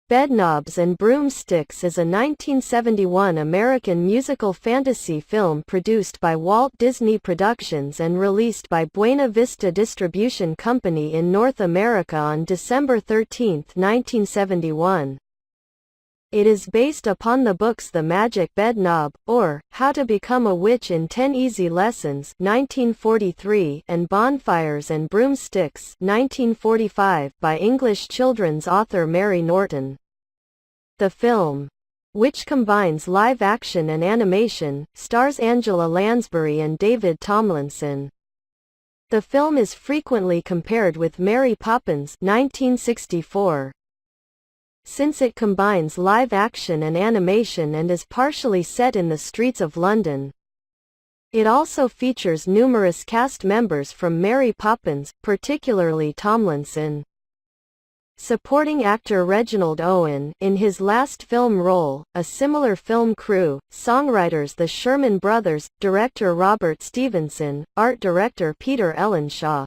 Bedknobs and Broomsticks is a 1971 American musical fantasy film produced by Walt Disney Productions and released by Buena Vista Distribution Company in North America on December 13, 1971. It is based upon the books The Magic Bedknob, or How to Become a Witch in 10 Easy Lessons 1943 and Bonfires and Broomsticks 1945 by English children's author Mary Norton. The film, which combines live action and animation, stars Angela Lansbury and David Tomlinson. The film is frequently compared with Mary Poppins 1964. Since it combines live action and animation and is partially set in the streets of London. It also features numerous cast members from Mary Poppins, particularly Tomlinson. Supporting actor Reginald Owen, in his last film role, a similar film crew, songwriters the Sherman Brothers, director Robert Stevenson, art director Peter Ellenshaw,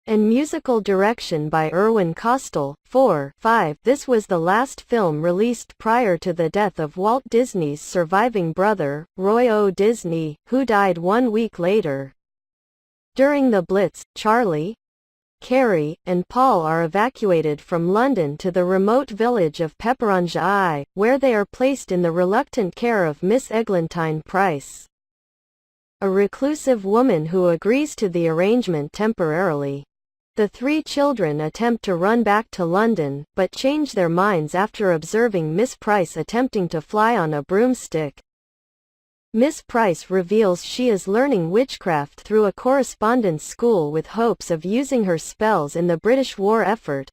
and musical direction by Irwin Kostal. 5. This was the last film released prior to the death of Walt Disney's surviving brother, Roy O. Disney, who died 1 week later. During the Blitz, Charlie, Carrie, and Paul are evacuated from London to the remote village of Pepperange, where they are placed in the reluctant care of Miss Eglantine Price, a reclusive woman who agrees to the arrangement temporarily. The three children attempt to run back to London, but change their minds after observing Miss Price attempting to fly on a broomstick. Miss Price reveals she is learning witchcraft through a correspondence school with hopes of using her spells in the British war effort,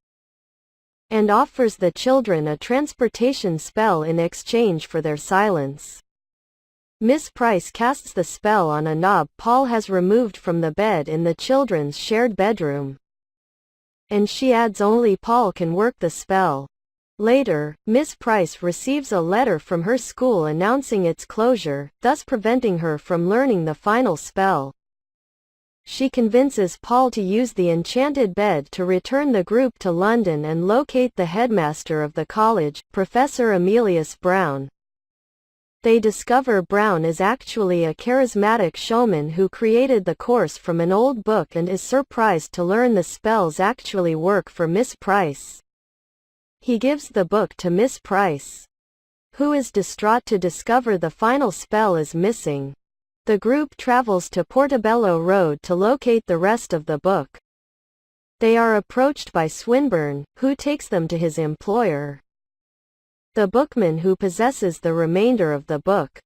and offers the children a transportation spell in exchange for their silence. Miss Price casts the spell on a knob Paul has removed from the bed in the children's shared bedroom, and she adds only Paul can work the spell. Later, Miss Price receives a letter from her school announcing its closure, thus preventing her from learning the final spell. She convinces Paul to use the enchanted bed to return the group to London and locate the headmaster of the college, Professor Emilius Brown. They discover Brown is actually a charismatic showman who created the course from an old book and is surprised to learn the spells actually work for Miss Price. He gives the book to Miss Price, who is distraught to discover the final spell is missing. The group travels to Portobello Road to locate the rest of the book. They are approached by Swinburne, who takes them to his employer, the bookman, who possesses the remainder of the book.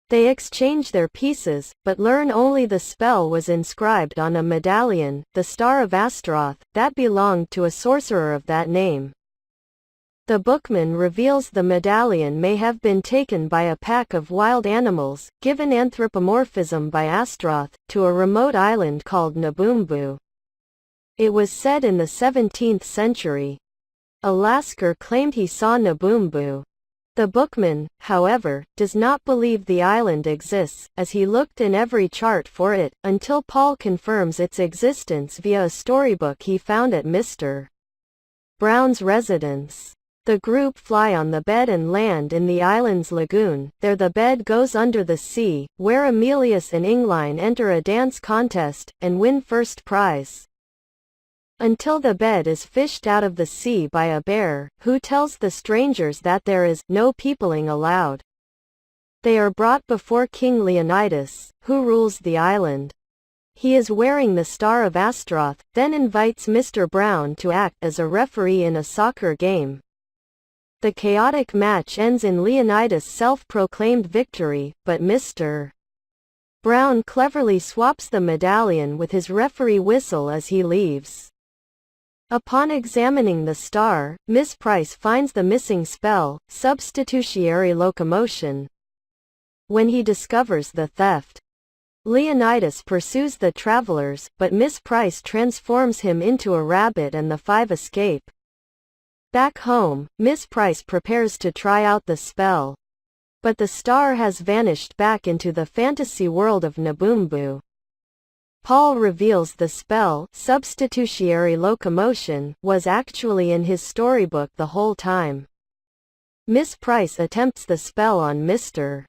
They exchange their pieces, but learn only the spell was inscribed on a medallion, the Star of Astaroth, that belonged to a sorcerer of that name. The bookman reveals the medallion may have been taken by a pack of wild animals, given anthropomorphism by Astaroth, to a remote island called Naboombu. It was said in the 17th century. A Lascar claimed he saw Naboombu. The bookman, however, does not believe the island exists, as he looked in every chart for it, until Paul confirms its existence via a storybook he found at Mr. Brown's residence. The group fly on the bed and land in the island's lagoon. There the bed goes under the sea, where Emilius and Ingline enter a dance contest, and win first prize, until the bed is fished out of the sea by a bear, who tells the strangers that there is no peopling allowed. They are brought before King Leonidas, who rules the island. He is wearing the Star of Astaroth, then invites Mr. Brown to act as a referee in a soccer game. The chaotic match ends in Leonidas' self-proclaimed victory, but Mr. Brown cleverly swaps the medallion with his referee whistle as he leaves. Upon examining the star, Miss Price finds the missing spell, substitutionary locomotion. When he discovers the theft, Leonidas pursues the travelers, but Miss Price transforms him into a rabbit and the five escape. Back home, Miss Price prepares to try out the spell, but the star has vanished back into the fantasy world of Naboombu. Paul reveals the spell, substitutionary locomotion, was actually in his storybook the whole time. Miss Price attempts the spell on Mr.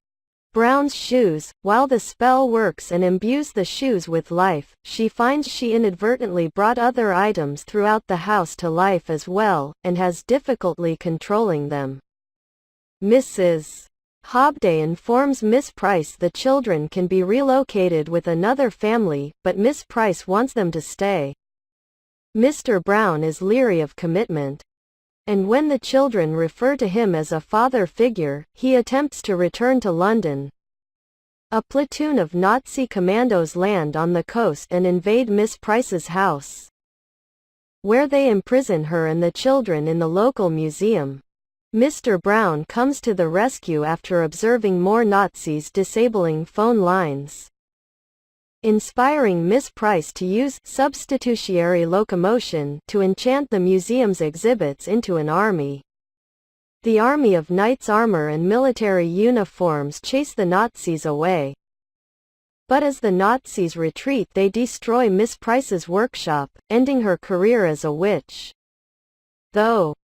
Brown's shoes. While the spell works and imbues the shoes with life, she finds she inadvertently brought other items throughout the house to life as well, and has difficulty controlling them. Mrs. Hobday informs Miss Price the children can be relocated with another family, but Miss Price wants them to stay. Mr. Brown is leery of commitment, and when the children refer to him as a father figure, he attempts to return to London. A platoon of Nazi commandos land on the coast and invade Miss Price's house, where they imprison her and the children in the local museum. Mr. Brown comes to the rescue after observing more Nazis disabling phone lines, inspiring Miss Price to use substitutionary locomotion to enchant the museum's exhibits into an army. The army of knights' armor and military uniforms chase the Nazis away. But as the Nazis retreat, they destroy Miss Price's workshop, ending her career as a witch. Though